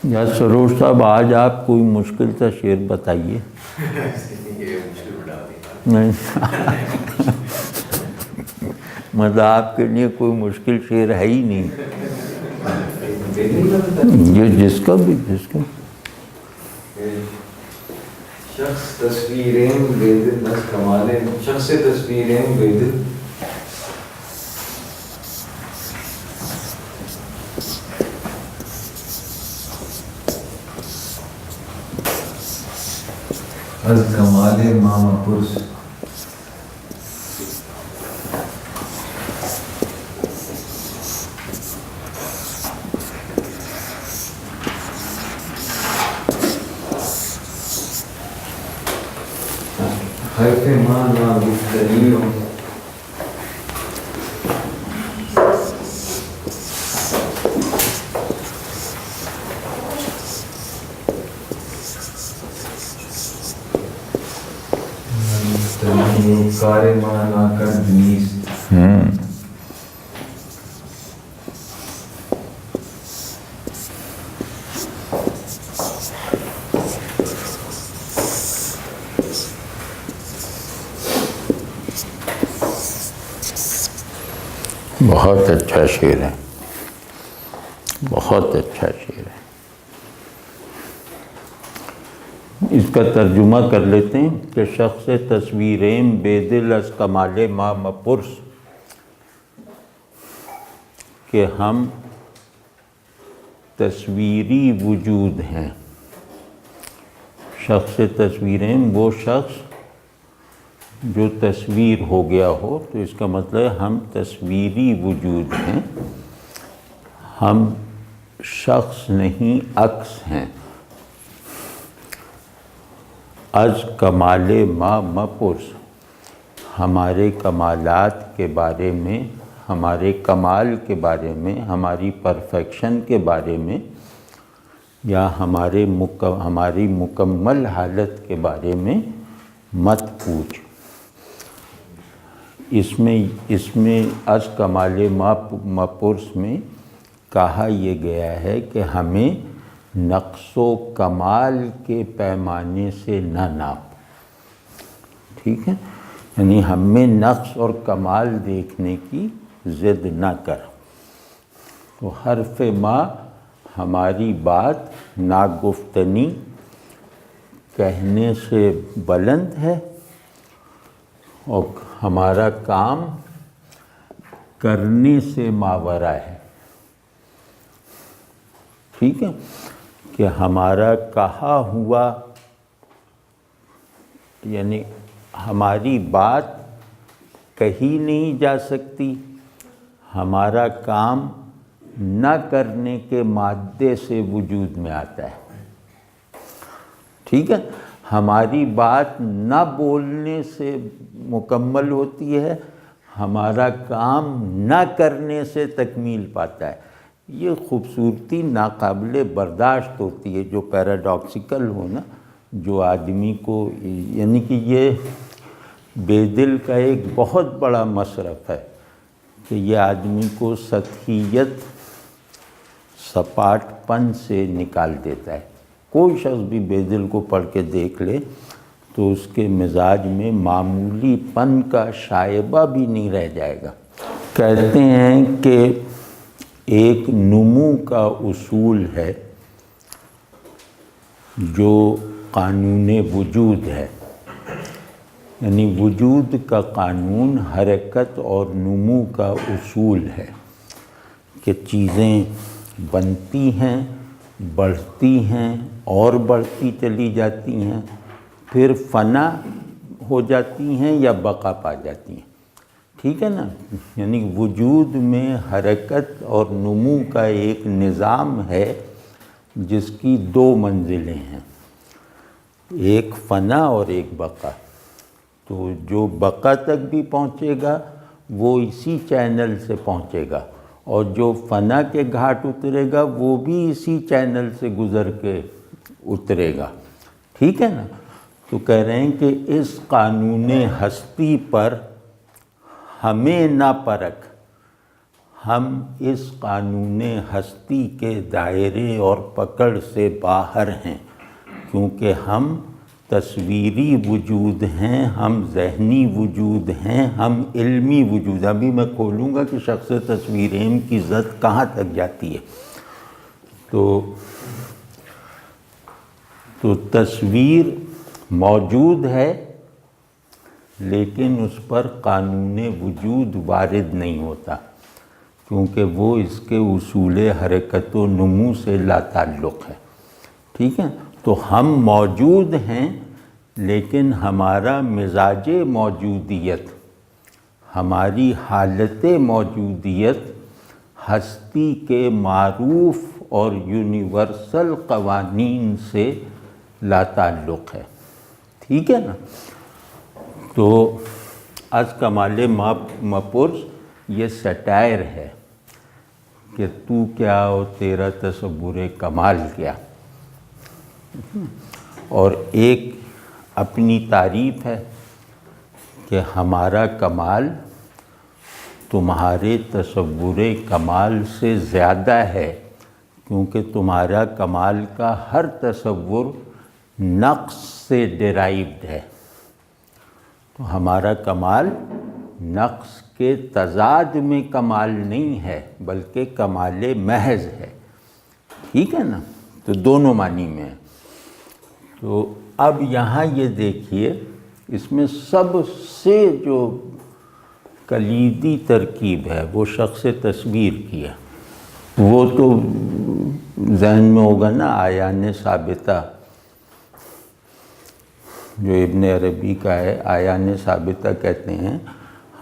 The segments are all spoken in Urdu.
یا سروش صاحب آج آپ کوئی مشکل سا شعر بتائیے. نہیں مطلب آپ کے لیے کوئی مشکل شعر ہے ہی نہیں. یہ جس کا شخص تصویریں بیدل بس کمال شخص تصویریں بیدل از کمال ماما پرس حرف مانا گفتنیوں کار مانا کر نیست. بہت اچھا شعر ہے, بہت اچھا شعر ہے. اس کا ترجمہ کر لیتے ہیں کہ شخص تصویریں بے دل از کمال ما مپرس, کہ ہم تصویری وجود ہیں. شخص تصویریں وہ شخص جو تصویر ہو گیا ہو, تو اس کا مطلب ہے ہم تصویری وجود ہیں, ہم شخص نہیں عکس ہیں. از کمال ما مپرس, ہمارے کمالات کے بارے میں, ہمارے کمال کے بارے میں, ہماری پرفیکشن کے بارے میں, یا ہماری مکمل حالت کے بارے میں مت پوچھ. اس میں از کمال ما مپرس میں کہا یہ گیا ہے کہ ہمیں نقص و کمال کے پیمانے سے نہ ناپ. ٹھیک ہے, یعنی ہم میں نقص اور کمال دیکھنے کی ضد نہ کر. تو حرف ما ہماری بات ناگفتنی کہنے سے بلند ہے, اور ہمارا کام کرنے سے ماورا ہے. ٹھیک ہے, کہ ہمارا کہا ہوا, یعنی ہماری بات کہی نہیں جا سکتی, ہمارا کام نہ کرنے کے مادے سے وجود میں آتا ہے. ٹھیک ہے, ہماری بات نہ بولنے سے مکمل ہوتی ہے, ہمارا کام نہ کرنے سے تکمیل پاتا ہے. یہ خوبصورتی ناقابل برداشت ہوتی ہے جو پیراڈاکسیکل ہو نا, جو آدمی کو, یعنی کہ یہ بے دل کا ایک بہت بڑا مصرف ہے کہ یہ آدمی کو سطحیت, سپاٹ پن سے نکال دیتا ہے. کوئی شخص بھی بے دل کو پڑھ کے دیکھ لے تو اس کے مزاج میں معمولی پن کا شائبہ بھی نہیں رہ جائے گا. کہتے ہیں کہ ایک نمو کا اصول ہے جو قانون وجود ہے, یعنی وجود کا قانون حرکت اور نمو کا اصول ہے کہ چیزیں بنتی ہیں, بڑھتی ہیں اور بڑھتی چلی جاتی ہیں, پھر فنا ہو جاتی ہیں یا بقا پا جاتی ہیں. ٹھیک ہے نا, یعنی وجود میں حرکت اور نمو کا ایک نظام ہے جس کی دو منزلیں ہیں, ایک فنا اور ایک بقا. تو جو بقا تک بھی پہنچے گا وہ اسی چینل سے پہنچے گا, اور جو فنا کے گھاٹ اترے گا وہ بھی اسی چینل سے گزر کے اترے گا. ٹھیک ہے نا. تو کہہ رہے ہیں کہ اس قانون ہستی پر ہمیں نہ پرکھ, ہم اس قانون ہستی کے دائرے اور پکڑ سے باہر ہیں، کیونکہ ہم تصویری وجود ہیں، ہم ذہنی وجود ہیں، ہم علمی وجود ہیں۔ ابھی میں کھولوں گا کہ شخص تصویرین کی ذات کہاں تک جاتی ہے۔ تو تصویر موجود ہے، لیکن اس پر قانون وجود وارد نہیں ہوتا، کیونکہ وہ اس کے اصول حرکت و نمو سے لا تعلق ہے۔ ٹھیک ہے، تو ہم موجود ہیں، لیکن ہمارا مزاج موجودیت، ہماری حالت موجودیت ہستی کے معروف اور یونیورسل قوانین سے لا تعلق ہے۔ ٹھیک ہے نا؟ تو از کمال مپرس یہ سٹائر ہے کہ تو کیا اور تیرا تصور کمال کیا، اور ایک اپنی تعریف ہے کہ ہمارا کمال تمہارے تصور کمال سے زیادہ ہے، کیونکہ تمہارا کمال کا ہر تصور نقص سے ڈرائیوڈ ہے۔ تو ہمارا کمال نقص کے تضاد میں کمال نہیں ہے، بلکہ کمال محض ہے۔ ٹھیک ہے نا؟ تو دونوں معنی میں ہے۔ تو اب یہاں یہ دیکھیے، اس میں سب سے جو کلیدی ترکیب ہے وہ شخص تصویر کی ہے۔ وہ تو ذہن میں ہوگا نا، آیان ثابتہ جو ابن عربی کا ہے، آیان ثابتہ کہتے ہیں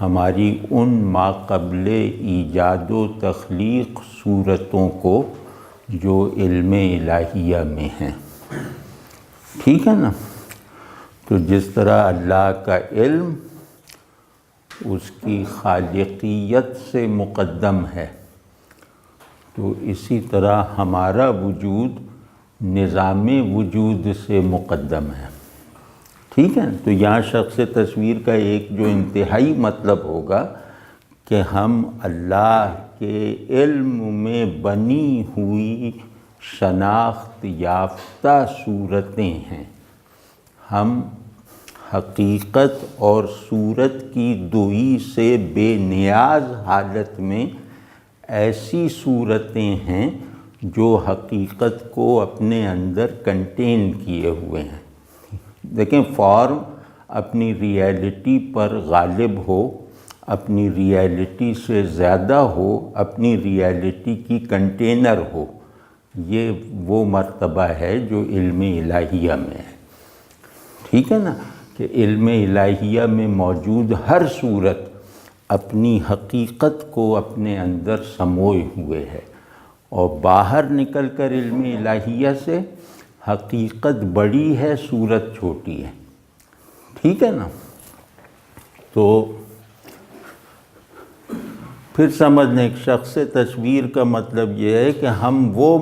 ہماری ان ماقبل ایجاد و تخلیق صورتوں کو جو علم الہیہ میں ہیں۔ ٹھیک ہے نا؟ تو جس طرح اللہ کا علم اس کی خالقیت سے مقدم ہے، تو اسی طرح ہمارا وجود نظام وجود سے مقدم ہے۔ ٹھیک ہے، تو یہاں شخص تصویر کا ایک جو انتہائی مطلب ہوگا کہ ہم اللہ کے علم میں بنی ہوئی شناخت یافتہ صورتیں ہیں۔ ہم حقیقت اور صورت کی دوئی سے بے نیاز حالت میں ایسی صورتیں ہیں جو حقیقت کو اپنے اندر کنٹین کیے ہوئے ہیں۔ دیکھیں، فارم اپنی ریئلٹی پر غالب ہو، اپنی ریئلٹی سے زیادہ ہو، اپنی ریئلٹی کی کنٹینر ہو، یہ وہ مرتبہ ہے جو علم الہیہ میں ہے۔ ٹھیک ہے نا؟ کہ علم الہیہ میں موجود ہر صورت اپنی حقیقت کو اپنے اندر سموئے ہوئے ہے، اور باہر نکل کر علم الہیہ سے حقیقت بڑی ہے، صورت چھوٹی ہے۔ ٹھیک ہے نا؟ تو پھر سمجھنے ایک شخص تصویر کا مطلب یہ ہے کہ ہم وہ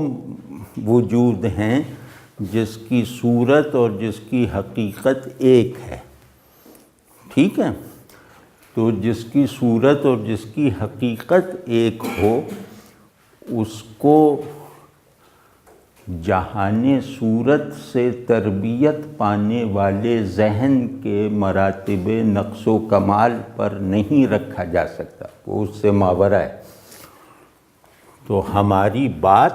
وجود ہیں جس کی صورت اور جس کی حقیقت ایک ہے۔ ٹھیک ہے؟ تو جس کی صورت اور جس کی حقیقت ایک ہو، اس کو جہان صورت سے تربیت پانے والے ذہن کے مراتب نقص و کمال پر نہیں رکھا جا سکتا، وہ اس سے ماورا ہے۔ تو ہماری بات،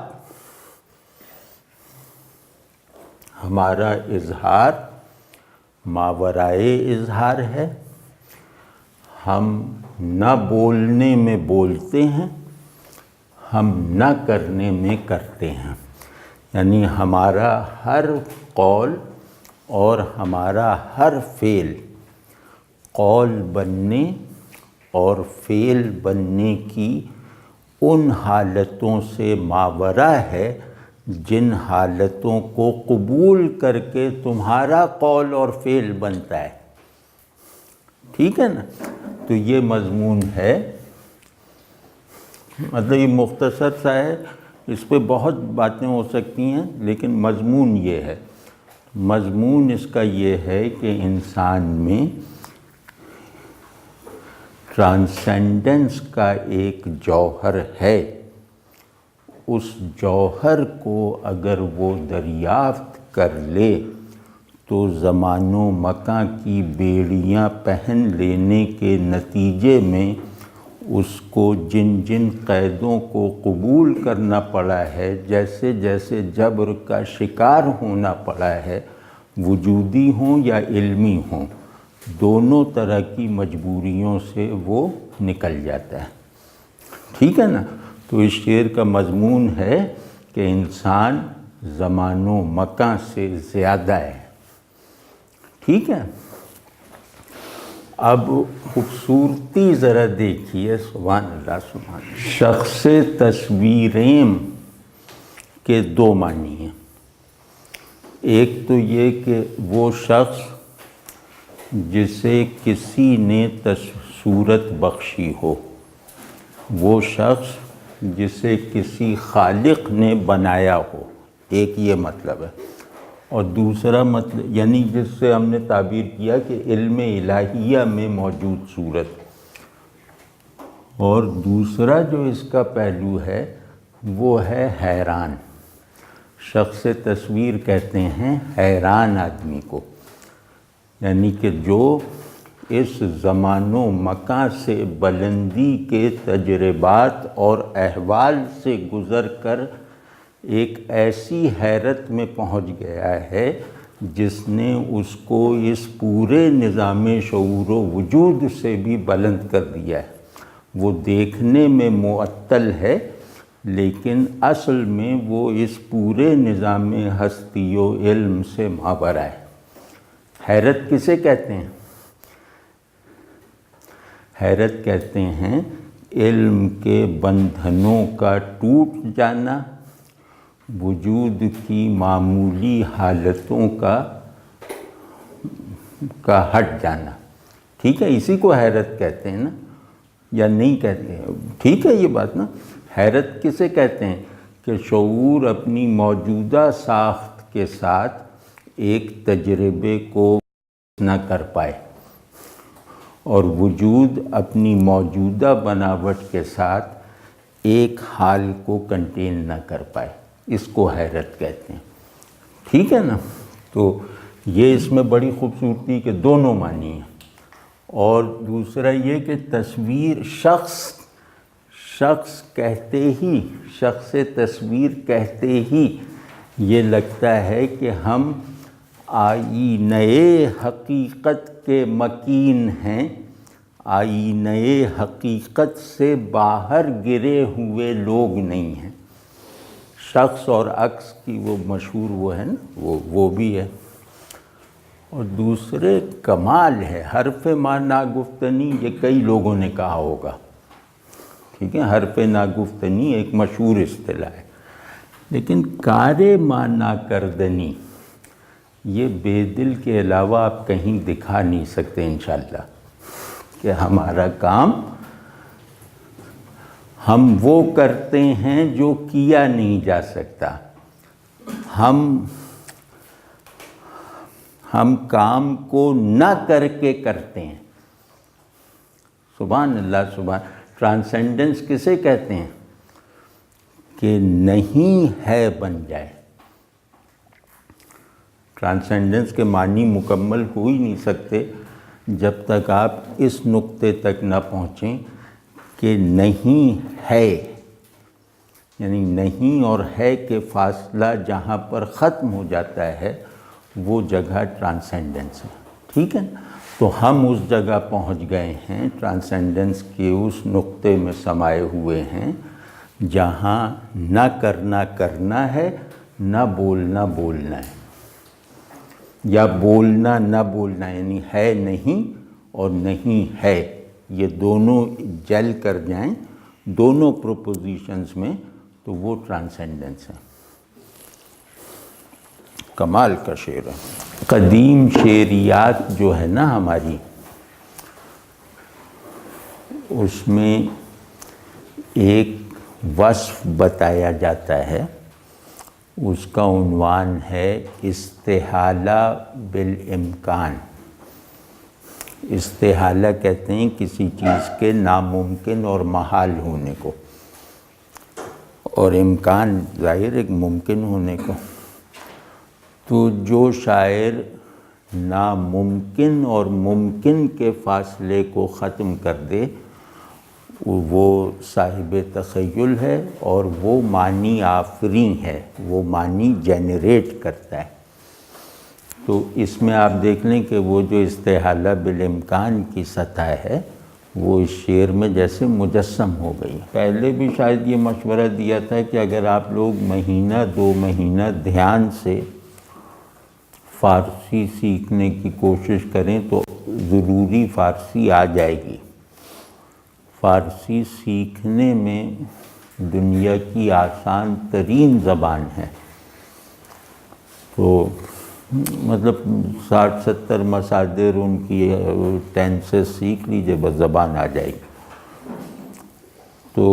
ہمارا اظہار ماورائے اظہار ہے۔ ہم نہ بولنے میں بولتے ہیں، ہم نہ کرنے میں کرتے ہیں۔ یعنی ہمارا ہر قول اور ہمارا ہر فعل قول بننے اور فعل بننے کی ان حالتوں سے ماورا ہے جن حالتوں کو قبول کر کے تمہارا قول اور فعل بنتا ہے۔ ٹھیک ہے نا؟ تو یہ مضمون ہے، مطلب یہ مختصر سا ہے، اس پہ بہت باتیں ہو سکتی ہیں، لیکن مضمون یہ ہے۔ مضمون اس کا یہ ہے کہ انسان میں ٹرانسینڈنس کا ایک جوہر ہے، اس جوہر کو اگر وہ دریافت کر لے تو زمان و مکان کی بیڑیاں پہن لینے کے نتیجے میں اس کو جن جن قیدوں کو قبول کرنا پڑا ہے، جیسے جیسے جبر کا شکار ہونا پڑا ہے، وجودی ہوں یا علمی ہوں، دونوں طرح کی مجبوریوں سے وہ نکل جاتا ہے۔ ٹھیک ہے نا؟ تو اس شعر کا مضمون ہے کہ انسان زمان و مکان سے زیادہ ہے۔ ٹھیک ہے؟ اب خوبصورتی ذرا دیکھیے، سبحان اللہ سبحان اللہ۔ شخص تصویریم کے دو معنی ہیں۔ ایک تو یہ کہ وہ شخص جسے کسی نے صورت بخشی ہو، وہ شخص جسے کسی خالق نے بنایا ہو، ایک یہ مطلب ہے۔ اور دوسرا مطلب یعنی جس سے ہم نے تعبیر کیا کہ علم الہیہ میں موجود صورت، اور دوسرا جو اس کا پہلو ہے وہ ہے حیران۔ شخص تصویر کہتے ہیں حیران آدمی کو، یعنی کہ جو اس زمان و مکان سے بلندی کے تجربات اور احوال سے گزر کر ایک ایسی حیرت میں پہنچ گیا ہے جس نے اس کو اس پورے نظام شعور و وجود سے بھی بلند کر دیا ہے۔ وہ دیکھنے میں معطل ہے لیکن اصل میں وہ اس پورے نظام ہستی و علم سے ماورا ہے۔ حیرت کسے کہتے ہیں؟ حیرت کہتے ہیں علم کے بندھنوں کا ٹوٹ جانا، وجود کی معمولی حالتوں کا ہٹ جانا۔ ٹھیک ہے؟ اسی کو حیرت کہتے ہیں نا، یا نہیں کہتے ہیں؟ ٹھیک ہے یہ بات نا؟ حیرت کسے کہتے ہیں؟ کہ شعور اپنی موجودہ ساخت کے ساتھ ایک تجربے کو نہ کر پائے، اور وجود اپنی موجودہ بناوٹ کے ساتھ ایک حال کو کنٹین نہ کر پائے، اس کو حیرت کہتے ہیں۔ ٹھیک ہے نا؟ تو یہ اس میں بڑی خوبصورتی کے دونوں معنی ہیں۔ اور دوسرا یہ کہ تصویر شخص کہتے ہی، شخص تصویر کہتے ہی یہ لگتا ہے کہ ہم آئینۂ حقیقت کے مکین ہیں، آئینۂ حقیقت سے باہر گرے ہوئے لوگ نہیں ہیں۔ شخص اور عکس کی وہ مشہور وہ ہے نا، وہ بھی ہے۔ اور دوسرے کمال ہے حرف ما ناگفتنی، یہ کئی لوگوں نے کہا ہوگا۔ ٹھیک ہے؟ حرف ناگفتنی ایک مشہور اصطلاح ہے، لیکن کار ما ناکردنی یہ بے دل کے علاوہ آپ کہیں دکھا نہیں سکتے انشاءاللہ، کہ ہمارا کام ہم وہ کرتے ہیں جو کیا نہیں جا سکتا، ہم کام کو نہ کر کے کرتے ہیں۔ سبحان اللہ سبحان۔ ٹرانسینڈنس کسے کہتے ہیں؟ کہ نہیں ہے بن جائے۔ ٹرانسینڈنس کے معنی مکمل ہو ہی نہیں سکتے جب تک آپ اس نقطے تک نہ پہنچیں کہ نہیں ہے، یعنی نہیں اور ہے کے فاصلہ جہاں پر ختم ہو جاتا ہے وہ جگہ ٹرانسینڈنس ہے۔ ٹھیک ہے؟ تو ہم اس جگہ پہنچ گئے ہیں، ٹرانسینڈنس کے اس نقطے میں سمائے ہوئے ہیں جہاں نہ کرنا کرنا ہے، نہ بولنا بولنا ہے، یا بولنا نہ بولنا، یعنی ہے نہیں اور نہیں ہے، یہ دونوں جل کر جائیں دونوں پروپوزیشنز میں، تو وہ ٹرانسینڈنس ہے۔ کمال کا شعر ہے۔ قدیم شعریات جو ہے نا ہماری، اس میں ایک وصف بتایا جاتا ہے، اس کا عنوان ہے استحالہ بالامکان۔ استحالہ کہتے ہیں کسی چیز کے ناممکن اور محال ہونے کو، اور امکان ظاہر ایک ممکن ہونے کو۔ تو جو شاعر ناممکن اور ممکن کے فاصلے کو ختم کر دے وہ صاحب تخیل ہے، اور وہ معنی آفریں ہے، وہ معنی جنریٹ کرتا ہے۔ تو اس میں آپ دیکھ لیں کہ وہ جو استحالہ بالامکان کی سطح ہے وہ اس شعر میں جیسے مجسم ہو گئی۔ پہلے بھی شاید یہ مشورہ دیا تھا کہ اگر آپ لوگ مہینہ 2 مہینہ دھیان سے فارسی سیکھنے کی کوشش کریں تو ضروری فارسی آ جائے گی۔ فارسی سیکھنے میں دنیا کی آسان ترین زبان ہے، تو مطلب 60-70 مصادر ان کی ٹینسز سیکھ لیجئے بس زبان آ جائے گی۔ تو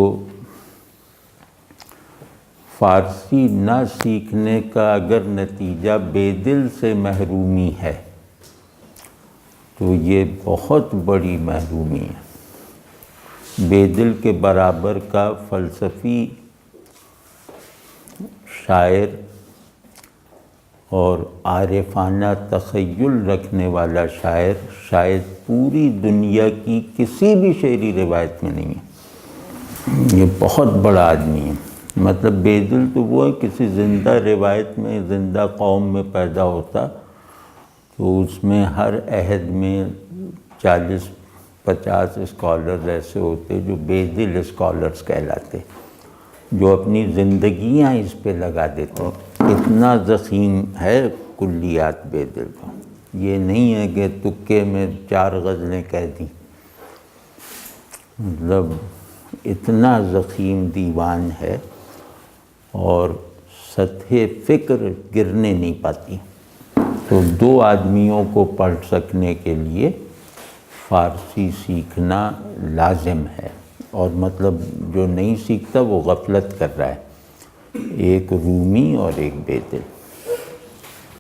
فارسی نہ سیکھنے کا اگر نتیجہ بے دل سے محرومی ہے تو یہ بہت بڑی محرومی ہے۔ بے دل کے برابر کا فلسفی شاعر اور عارفانہ تخیل رکھنے والا شاعر شاید پوری دنیا کی کسی بھی شعری روایت میں نہیں ہے۔ یہ بہت بڑا آدمی ہے۔ مطلب بے دل تو وہ ہے کسی زندہ روایت میں، زندہ قوم میں پیدا ہوتا تو اس میں ہر عہد میں 40-50 اسکالرز ایسے ہوتے جو بے دل اسکالرز کہلاتے، جو اپنی زندگیاں اس پہ لگا دیتے۔ اتنا ضخیم ہے کلیات بے دل کا، یہ نہیں ہے کہ تکے میں 4 غزلیں کہہ دیں، مطلب اتنا ضخیم دیوان ہے اور سطح فکر گرنے نہیں پاتی۔ تو 2 آدمیوں کو پڑھ سکنے کے لیے فارسی سیکھنا لازم ہے، اور مطلب جو نہیں سیکھتا وہ غفلت کر رہا ہے، ایک رومی اور ایک بے دل۔